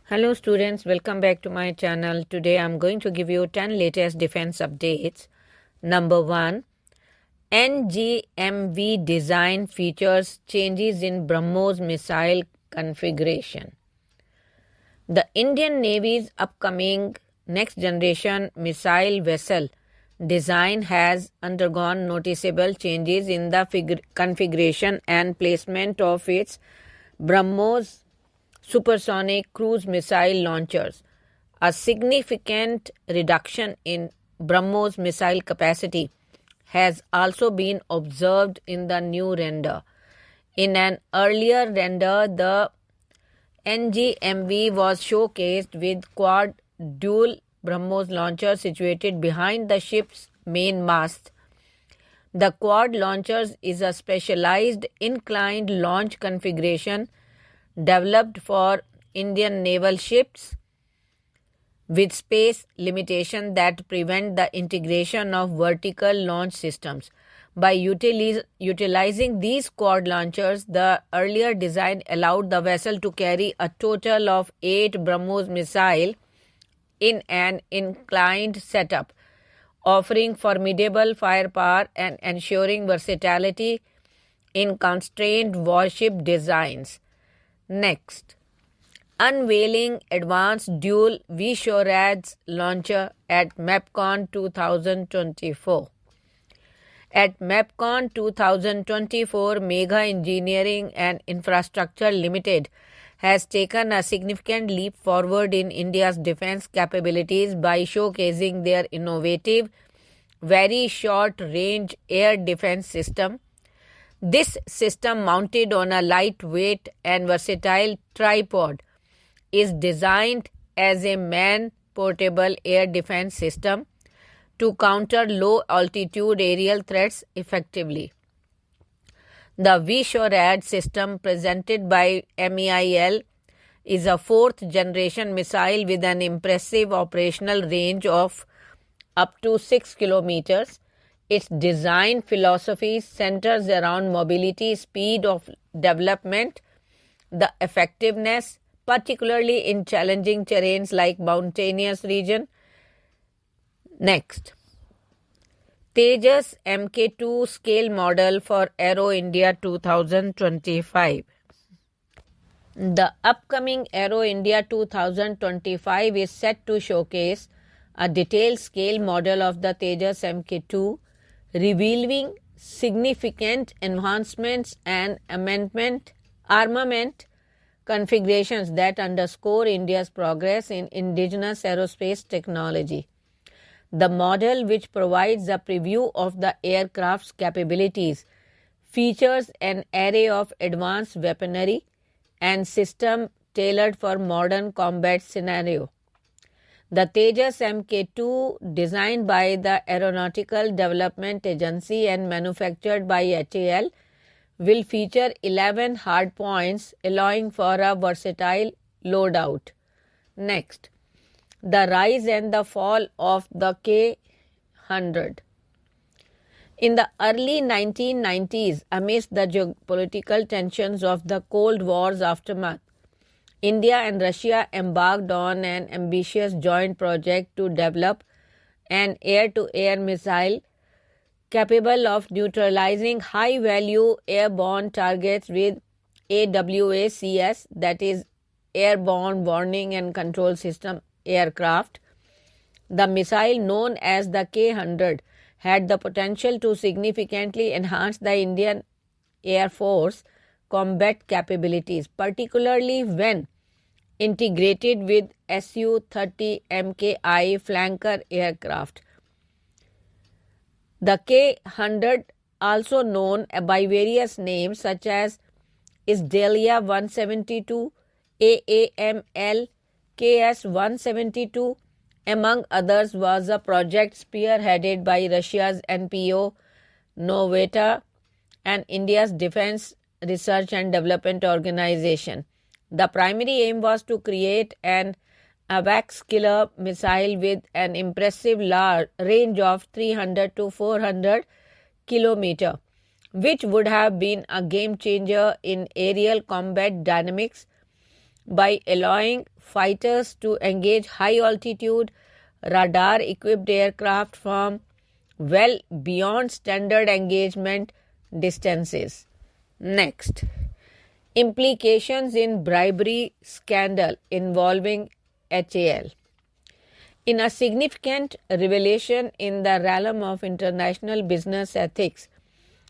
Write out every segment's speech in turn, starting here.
Hello students, welcome back to my channel. Today I'm going to give you 10 latest defense updates. Number 1, NGMV design features changes in BrahMos missile configuration. The Indian Navy's upcoming next generation missile vessel design has undergone noticeable changes in the configuration and placement of its BrahMos supersonic cruise missile launchers. A significant reduction in BrahMos missile capacity has also been observed in the new render. In an earlier render, the NGMV was showcased with quad dual BrahMos launcher situated behind the ship's main mast. The quad launchers is a specialized inclined launch configuration developed for Indian naval ships with space limitations that prevent the integration of vertical launch systems. By utilizing these quad launchers, the earlier design allowed the vessel to carry a total of 8 BrahMos missiles in an inclined setup, offering formidable firepower and ensuring versatility in constrained warship designs. Next, unveiling advanced dual V-SHORAD launcher at MEPCON 2024. At MEPCON 2024, Mega Engineering and Infrastructure Limited has taken a significant leap forward in India's defense capabilities by showcasing their innovative, very short-range air defense system. This system, mounted on a lightweight and versatile tripod, is designed as a man-portable air defense system to counter low-altitude aerial threats effectively. The V-SHORAD system presented by MEIL is a fourth-generation missile with an impressive operational range of up to 6 kilometers. Its design philosophy centers around mobility, speed of development, the effectiveness, particularly in challenging terrains like mountainous region. Next, Tejas Mk2 scale model for Aero India 2025. The upcoming Aero India 2025 is set to showcase a detailed scale model of the Tejas Mk2, revealing significant enhancements and armament configurations that underscore India's progress in indigenous aerospace technology. The model, which provides a preview of the aircraft's capabilities, features an array of advanced weaponry and systems tailored for modern combat scenarios. The Tejas Mk2, designed by the Aeronautical Development Agency and manufactured by HAL, will feature 11 hardpoints, allowing for a versatile loadout. Next, the rise and the fall of the K-100. In the early 1990s, amidst the geopolitical tensions of the Cold War's aftermath, India and Russia embarked on an ambitious joint project to develop an air-to-air missile capable of neutralizing high-value airborne targets with AWACS, that is, Airborne Warning and Control System aircraft. The missile, known as the K-100, had the potential to significantly enhance the Indian Air Force combat capabilities, particularly when integrated with Su-30 MKI flanker aircraft. The K-100, also known by various names such as Isdelia 172, AAML, KS-172, among others, was a project spearheaded by Russia's NPO Novata and India's Defense Research and Development Organization. The primary aim was to create an AWACS killer missile with an impressive range of 300 to 400 km, which would have been a game changer in aerial combat dynamics by allowing fighters to engage high-altitude, radar-equipped aircraft from well beyond standard engagement distances. Next, implications in bribery scandal involving HAL. In a significant revelation in the realm of international business ethics,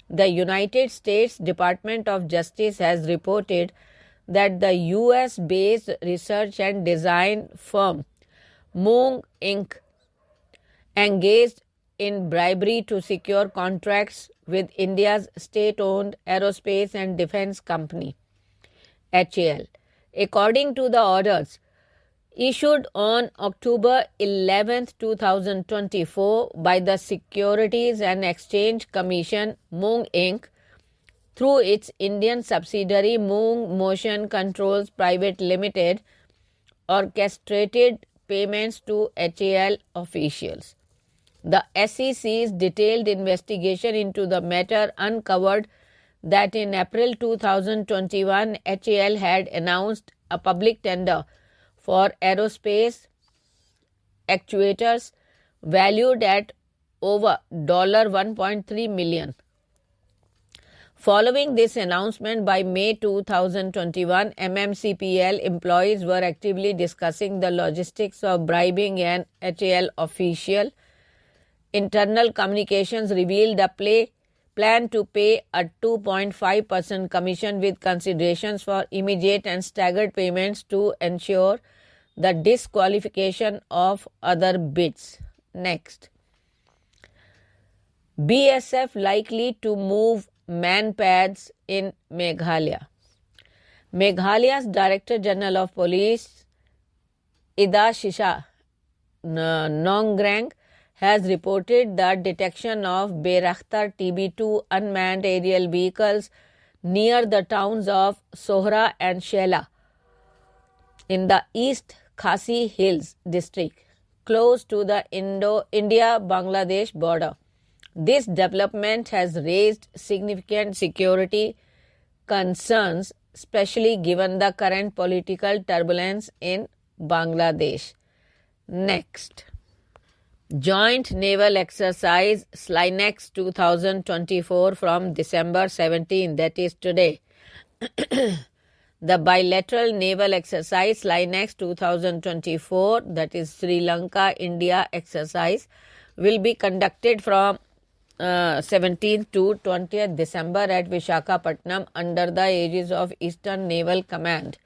the United States Department of Justice has reported that the US-based research and design firm Moong Inc. engaged in bribery to secure contracts with India's state-owned aerospace and defense company, HAL. According to the orders issued on October 11, 2024 by the Securities and Exchange Commission, Moong Inc., through its Indian subsidiary Moong Motion Controls Private Limited, orchestrated payments to HAL officials. The SEC's detailed investigation into the matter uncovered that in April 2021, HAL had announced a public tender for aerospace actuators valued at over $1.3 million. Following this announcement by May 2021, MMCPL employees were actively discussing the logistics of bribing an HAL official. Internal communications revealed a plan to pay a 2.5% commission with considerations for immediate and staggered payments to ensure the disqualification of other bids. Next, BSF likely to move manpads in Meghalaya. Meghalaya's Director General of Police, Idashisha Nongrang, has reported the detection of Bayraktar TB2 unmanned aerial vehicles near the towns of Sohra and Shela in the East Khasi Hills district, close to the India-Bangladesh border. This development has raised significant security concerns, especially given the current political turbulence in Bangladesh. Next, Joint Naval Exercise Slynex 2024 from December 17, that is today. The bilateral naval exercise Slynex 2024, that is Sri Lanka-India exercise, will be conducted from 17th to 20th December at Vishakhapatnam under the aegis of Eastern Naval Command.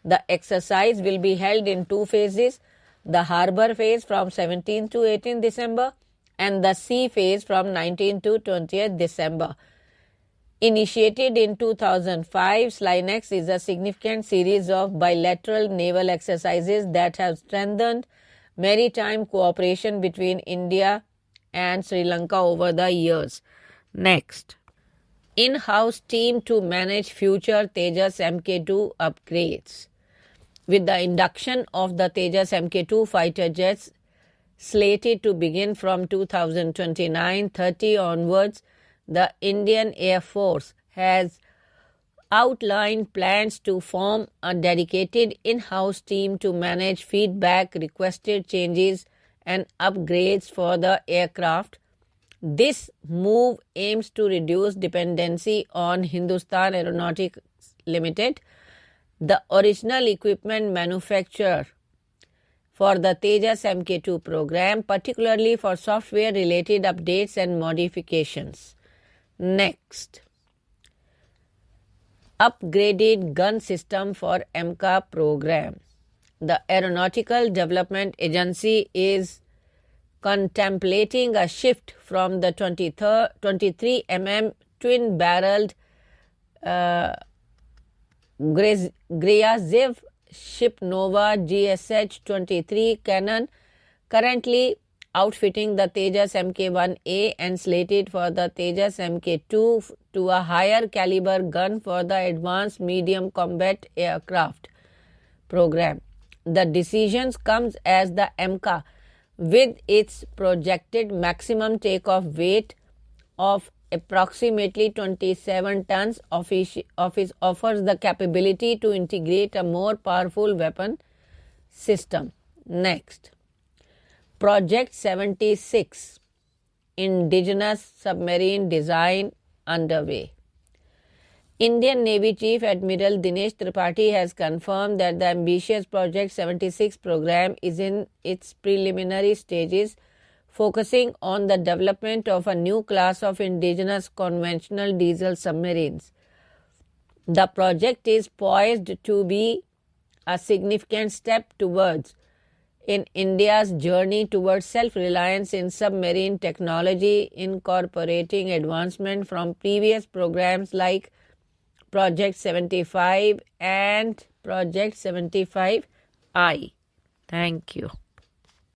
The exercise will be held in two phases, the harbour phase from 17th to 18th December and the sea phase from 19th to 20th December. Initiated in 2005, Slynex is a significant series of bilateral naval exercises that have strengthened maritime cooperation between India and Sri Lanka over the years. Next, in-house team to manage future Tejas Mk2 upgrades. With the induction of the Tejas Mk2 fighter jets slated to begin from 2029-30 onwards, the Indian Air Force has outlined plans to form a dedicated in-house team to manage feedback, requested changes and upgrades for the aircraft. This move aims to reduce dependency on Hindustan Aeronautics Limited, the original equipment manufacturer for the Tejas Mk2 program, particularly for software-related updates and modifications. Next, upgraded gun system for AMCA program. The Aeronautical Development Agency is contemplating a shift from the 23 mm twin-barreled Gryazev Shipnova GSH-23 cannon, currently outfitting the Tejas Mk1A and slated for the Tejas Mk2, to a higher caliber gun for the Advanced Medium Combat Aircraft program. The decision comes as the AMCA, with its projected maximum takeoff weight of approximately 27 tons, offers the capability to integrate a more powerful weapon system. Next, Project 76, Indigenous Submarine Design underway. Indian Navy Chief Admiral Dinesh Tripathi has confirmed that the ambitious Project 76 program is in its preliminary stages, focusing on the development of a new class of indigenous conventional diesel submarines. The project is poised to be a significant step towards in India's journey towards self-reliance in submarine technology, incorporating advancement from previous programs like Project 75 and Project 75I. Thank you.